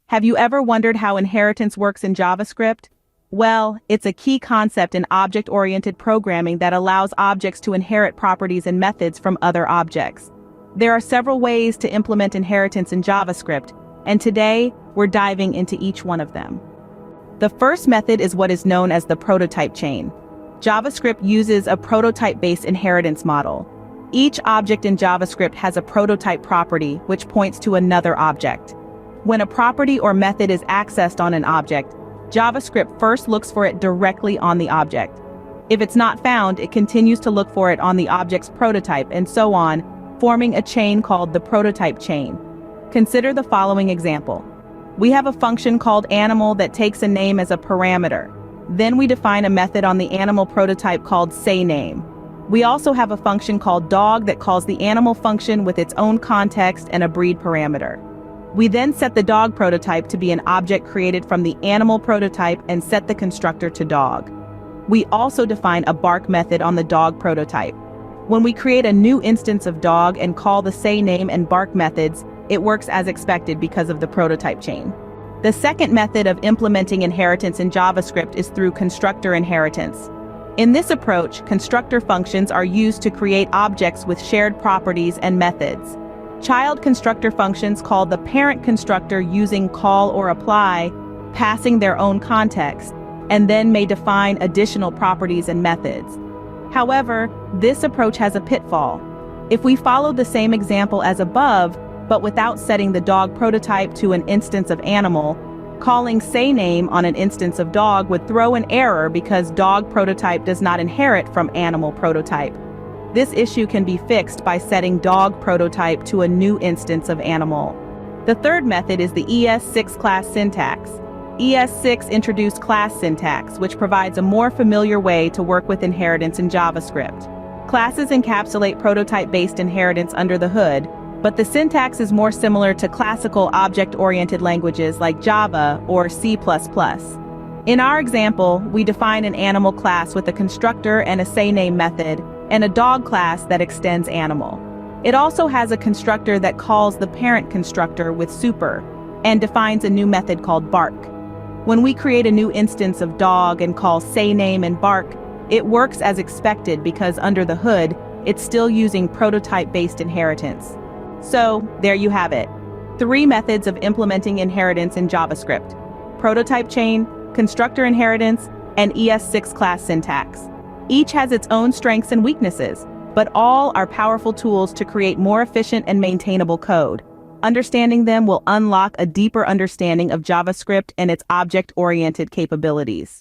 Have you ever wondered how inheritance works in JavaScript? Well, it's a key concept in object-oriented programming that allows objects to inherit properties and methods from other objects. There are several ways to implement inheritance in JavaScript, and today, we're diving into each one of them. The first method is what is known as the prototype chain. JavaScript uses a prototype-based inheritance model. Each object in JavaScript has a prototype property which points to another object. When a property or method is accessed on an object, JavaScript first looks for it directly on the object. If it's not found, it continues to look for it on the object's prototype and so on, forming a chain called the prototype chain. Consider the following example. We have a function called animal that takes a name as a parameter. Then we define a method on the animal prototype called sayName. We also have a function called dog that calls the animal function with its own context and a breed parameter. We then set the dog prototype to be an object created from the animal prototype and set the constructor to dog. We also define a bark method on the dog prototype. When we create a new instance of dog and call the sayName and bark methods, it works as expected because of the prototype chain. The second method of implementing inheritance in JavaScript is through constructor inheritance. In this approach, constructor functions are used to create objects with shared properties and methods. Child constructor functions call the parent constructor using call or apply, passing their own context, and then may define additional properties and methods. However, this approach has a pitfall. If we follow the same example as above, but without setting the dog prototype to an instance of animal, calling sayName on an instance of dog would throw an error because dog prototype does not inherit from animal prototype. This issue can be fixed by setting dog prototype to a new instance of animal. The third method is the ES6 Class Syntax. ES6 introduced class syntax, which provides a more familiar way to work with inheritance in JavaScript. Classes encapsulate prototype-based inheritance under the hood, but the syntax is more similar to classical object-oriented languages like Java or C++. In our example, we define an animal class with a constructor and a sayName method, and a dog class that extends animal. It also has a constructor that calls the parent constructor with super, and defines a new method called bark. When we create a new instance of dog and call sayName and bark, it works as expected because under the hood, it's still using prototype-based inheritance. So, there you have it. 3 methods of implementing inheritance in JavaScript: prototype chain, constructor inheritance, and ES6 class syntax. Each has its own strengths and weaknesses, but all are powerful tools to create more efficient and maintainable code. Understanding them will unlock a deeper understanding of JavaScript and its object-oriented capabilities.